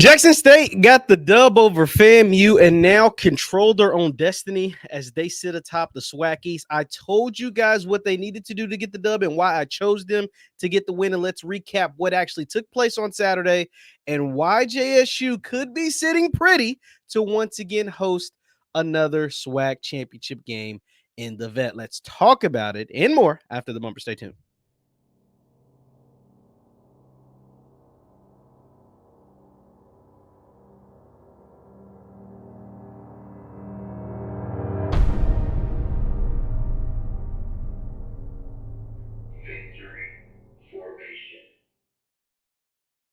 Jackson State got the dub over FAMU and now control their own destiny as they sit atop the SWAC East. I told you guys what they needed to do to get the dub and why I chose them to get the win. And let's recap what actually took place on Saturday and why JSU could be sitting pretty to once again host another SWAC championship game in the Vet. Let's talk about it and more after the bumper. Stay tuned.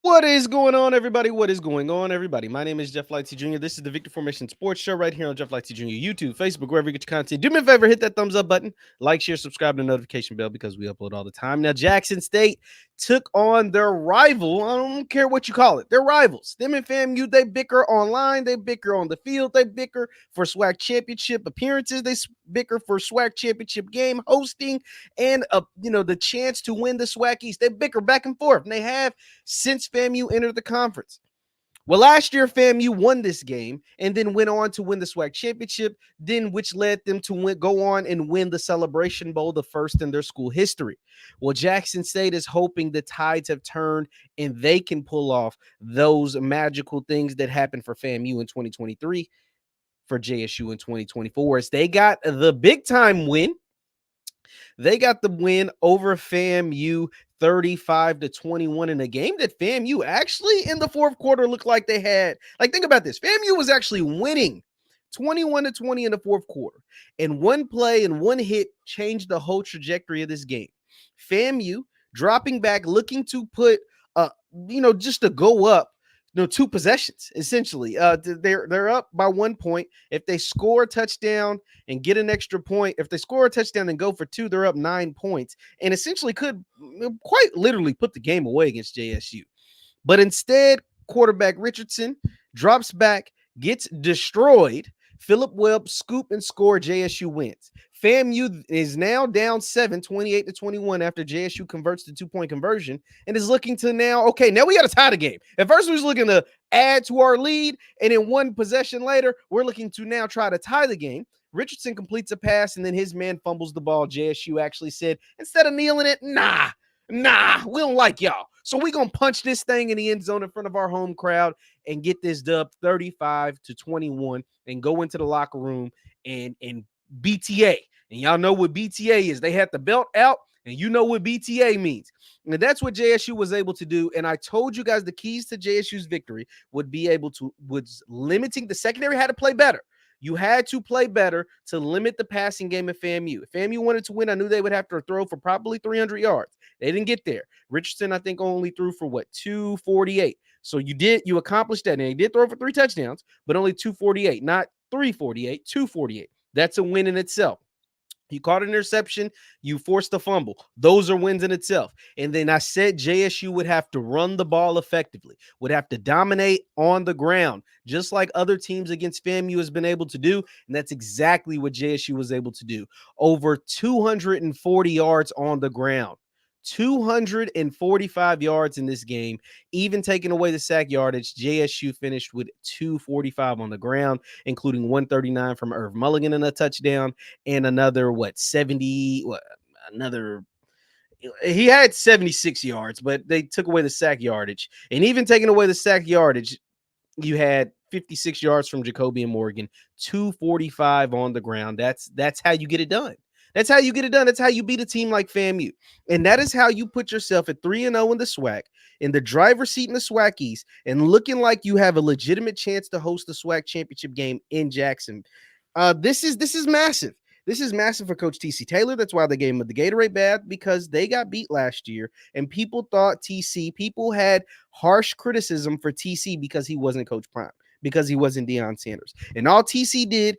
What is going on, everybody? What is going on, everybody? My name is JeffLightsyJr. This is the Victor Formation Sports Show right here on JeffLightsYJr, YouTube, Facebook, wherever you get your content. Do me a favor, hit that thumbs up button, like, share, subscribe, and the notification bell because we upload all the time. Now, Jackson State took on their rival. I don't care what you call it. They're rivals. Them and FAMU, they bicker online. They bicker on the field. They bicker for SWAC championship appearances. They bicker for SWAC championship game hosting and, the chance to win the SWAC East. They bicker back and forth, and they have since FAMU entered the conference. Well, last year, FAMU won this game and then went on to win the SWAC championship, which led them to go on and win the Celebration Bowl, the first in their school history. Well, Jackson State is hoping the tides have turned and they can pull off those magical things that happened for FAMU in 2023 for JSU in 2024 as they got the big-time win. They got the win over FAMU 35-21 in a game that FAMU actually in the fourth quarter looked like they had. Like, think about this. FAMU was actually winning 21-20 in the fourth quarter. And one play and one hit changed the whole trajectory of this game. FAMU dropping back, looking to put, just to go up, two possessions, essentially. They're up by 1 point. If they score a touchdown and get an extra point, if they score a touchdown and go for two, they're up 9 points and essentially could quite literally put the game away against JSU. But instead, quarterback Richardson drops back, gets destroyed. Philip Webb scoop and score. JSU wins. FAMU is now down 28-21 after JSU converts the 2-point conversion and is looking to now we got to tie the game. At first, we was looking to add to our lead, and in one possession later, we're looking to now try to tie the game. Richardson completes a pass, and then his man fumbles the ball. JSU actually said, instead of kneeling it, nah, we don't like y'all. So we're going to punch this thing in the end zone in front of our home crowd and get this dub 35-21 and go into the locker room and BTA. And y'all know what BTA is. They had the belt out, and you know what BTA means. And that's what JSU was able to do. And I told you guys the keys to JSU's victory was limiting. The secondary had to play better. You had to play better to limit the passing game at FAMU. If FAMU wanted to win, I knew they would have to throw for probably 300 yards. They didn't get there. Richardson, I think, only threw for 248. So you accomplished that. And he did throw for 3 touchdowns, but only 248, not 348, 248. That's a win in itself. You caught an interception. You forced a fumble. Those are wins in itself. And then I said JSU would have to run the ball effectively, would have to dominate on the ground, just like other teams against FAMU has been able to do. And that's exactly what JSU was able to do. Over 240 yards on the ground. 245 yards in this game. Even taking away the sack yardage, JSU finished with 245 on the ground, including 139 from Irv Mulligan in a touchdown and another, 70, he had 76 yards, but they took away the sack yardage. And even taking away the sack yardage, you had 56 yards from Jacoby and Morgan, 245 on the ground. That's how you get it done. That's how you get it done. That's how you beat a team like FAMU. And that is how you put yourself at 3-0 in the SWAC, in the driver's seat in the SWAC East, and looking like you have a legitimate chance to host the SWAC championship game in Jackson. This is massive. This is massive for Coach TC Taylor. That's why they gave him the Gatorade bath, because they got beat last year, and people had harsh criticism for TC because he wasn't Coach Prime, because he wasn't Deion Sanders. And all TC did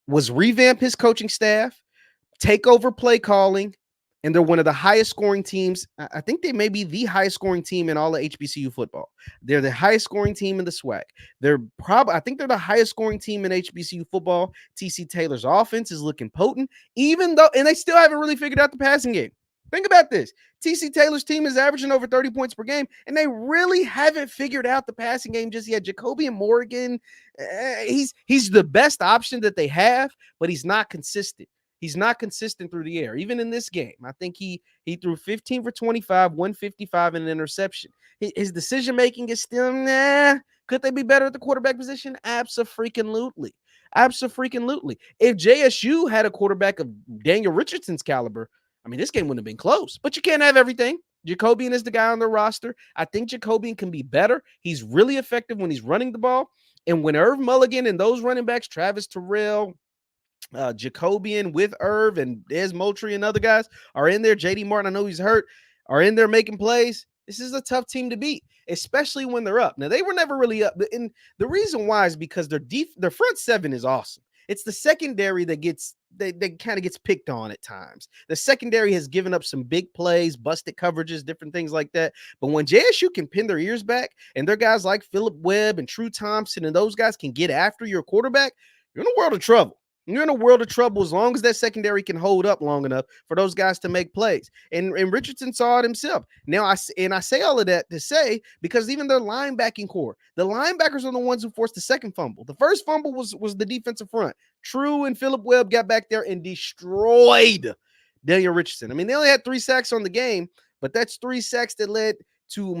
was revamp his coaching staff, take over play calling, and they're one of the highest scoring teams. I think they may be the highest scoring team in all of HBCU football. They're the highest scoring team in the SWAC. I think they're the highest scoring team in HBCU football. TC Taylor's offense is looking potent, and they still haven't really figured out the passing game. Think about this. TC Taylor's team is averaging over 30 points per game, and they really haven't figured out the passing game just yet. Jacoby Morgan, he's the best option that they have, but he's not consistent. He's not consistent through the air. Even in this game, I think he threw 15 for 25, 155, and an interception. His decision making is still nah. Could they be better at the quarterback position? Abso-freaking-lutely. Abso-freaking-lutely. If JSU had a quarterback of Daniel Richardson's caliber, I mean, this game wouldn't have been close, but you can't have everything. Jacobian is the guy on the roster. I think Jacobian can be better. He's really effective when he's running the ball. And when Irv Mulligan and those running backs, Travis Terrell, Jacobian with Irv and Des Moultrie and other guys are in there. JD Martin, I know he's hurt, are in there making plays. This is a tough team to beat, especially when they're up. Now, they were never really up. And the reason why is because their front seven is awesome. It's the secondary that gets they kind of gets picked on at times. The secondary has given up some big plays, busted coverages, different things like that. But when JSU can pin their ears back and their guys like Phillip Webb and True Thompson and those guys can get after your quarterback, you're in a world of trouble. You're in a world of trouble as long as that secondary can hold up long enough for those guys to make plays. And Richardson saw it himself. Now, I say all of that to say, because even their linebacking core, the linebackers are the ones who forced the second fumble. The first fumble was the defensive front. True and Phillip Webb got back there and destroyed Daniel Richardson. I mean, they only had 3 sacks on the game, but that's 3 sacks that led to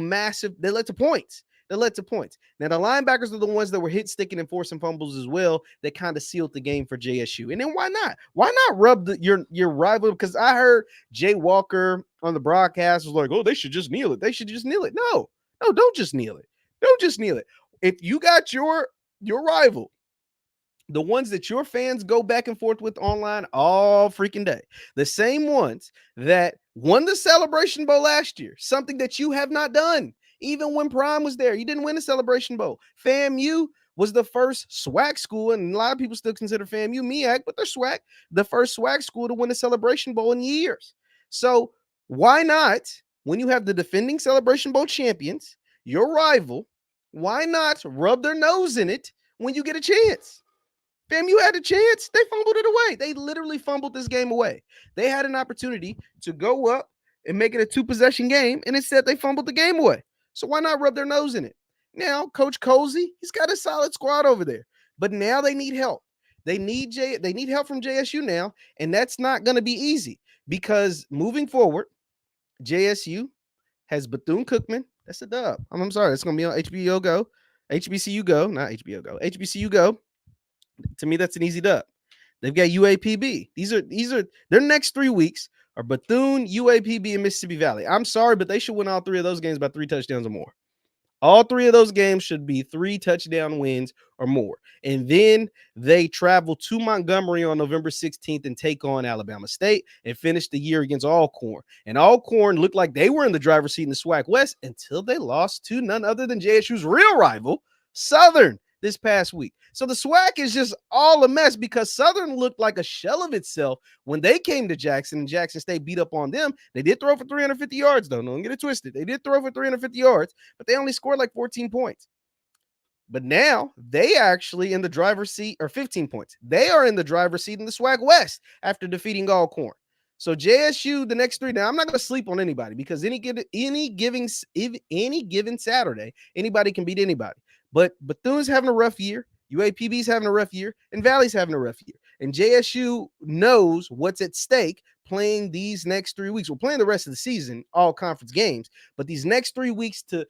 points. That led to points. Now, the linebackers are the ones that were hit, sticking, and forcing fumbles as well. That kind of sealed the game for JSU. And then why not? Why not rub your rival? Because I heard Jay Walker on the broadcast was like, oh, they should just kneel it. They should just kneel it. No, don't just kneel it. Don't just kneel it. If you got your rival, the ones that your fans go back and forth with online all freaking day, the same ones that won the Celebration Bowl last year, something that you have not done. Even when Prime was there, you didn't win the Celebration Bowl. FAMU was the first SWAC school, and a lot of people still consider FAMU MEAC, but they're SWAC, the first SWAC school to win the Celebration Bowl in years. So why not, when you have the defending Celebration Bowl champions, your rival, why not rub their nose in it when you get a chance? FAMU had a chance. They fumbled it away. They literally fumbled this game away. They had an opportunity to go up and make it a 2-possession game, and instead they fumbled the game away. So why not rub their nose in it? Now, Coach Cozy, he's got a solid squad over there. But now they need help. They need help from JSU now, and that's not going to be easy because moving forward, JSU has Bethune-Cookman. That's a dub. I'm sorry. It's going to be on HBCU Go. HBCU Go, not HBO Go. HBCU Go. To me, that's an easy dub. They've got UAPB. These are their next 3 weeks are Bethune, UAPB, and Mississippi Valley. I'm sorry, but they should win all 3 of those games by 3 touchdowns or more. All 3 of those games should be 3 touchdown wins or more. And then they travel to Montgomery on November 16th and take on Alabama State and finish the year against Alcorn. And Alcorn looked like they were in the driver's seat in the SWAC West until they lost to none other than JSU's real rival, Southern, this past week. So the SWAC is just all a mess because Southern looked like a shell of itself when they came to Jackson and Jackson State beat up on them. They did throw for 350 yards, though. Don't get it twisted. They did throw for 350 yards, but they only scored like 14 points. But now they actually in the driver's seat, or 15 points. They are in the driver's seat in the SWAC West after defeating Alcorn. So JSU the next 3. Now I'm not going to sleep on anybody because any given Saturday, anybody can beat anybody. But Bethune's having a rough year. UAPB's having a rough year, and Valley's having a rough year. And JSU knows what's at stake playing these next 3 weeks. We're playing the rest of the season, all conference games, but these next 3 weeks to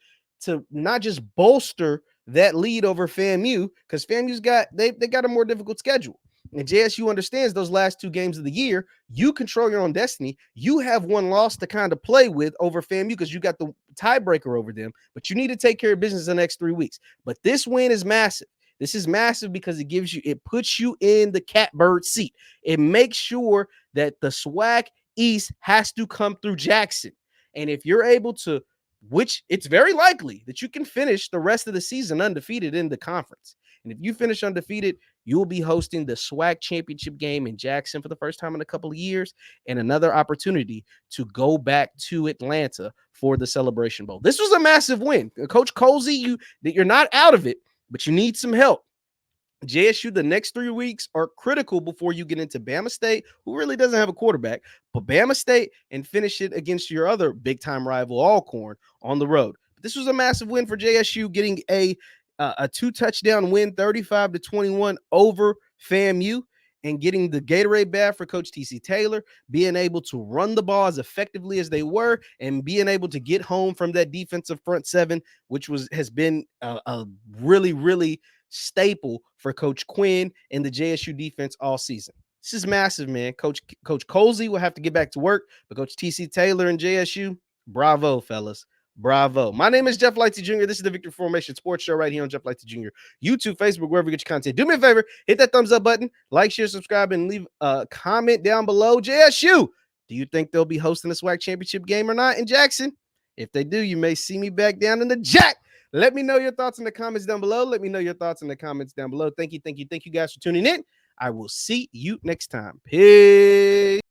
not just bolster that lead over FAMU, because FAMU's got they got a more difficult schedule. And JSU understands those last 2 games of the year, you control your own destiny. You have one loss to kind of play with over FAMU because you got the tiebreaker over them, but you need to take care of business the next 3 weeks. But this win is massive. This is massive because it puts you in the catbird seat. It makes sure that the SWAC East has to come through Jackson. And if you're able to, which it's very likely that you can finish the rest of the season undefeated in the conference. And if you finish undefeated, you'll be hosting the SWAC championship game in Jackson for the first time in a couple of years and another opportunity to go back to Atlanta for the Celebration Bowl. This was a massive win. Coach Colsey, you're not out of it, but you need some help. JSU, the next 3 weeks are critical before you get into Bama State, who really doesn't have a quarterback, but Bama State, and finish it against your other big-time rival, Alcorn, on the road. This was a massive win for JSU, getting a 2-touchdown win, 35-21 over FAMU, and getting the Gatorade bad for Coach TC Taylor, being able to run the ball as effectively as they were, and being able to get home from that defensive front seven, which has been a really, really staple for Coach Quinn and the JSU defense all season. This is massive, man. Coach Colsey will have to get back to work, but Coach TC Taylor and JSU, bravo, fellas. Bravo. My name is Jeff Lightsy Jr. This is the Victory Formation Sports Show right here on Jeff Lightsy Jr. YouTube, Facebook, wherever you get your content. Do me a favor, hit that thumbs up button, like, share, subscribe, and leave a comment down below. JSU, do you think they'll be hosting the SWAC Championship game or not in Jackson? If they do, you may see me back down in the Jack. Let me know your thoughts in the comments down below. Let me know your thoughts in the comments down below. Thank you guys for tuning in. I will see you next time. Peace.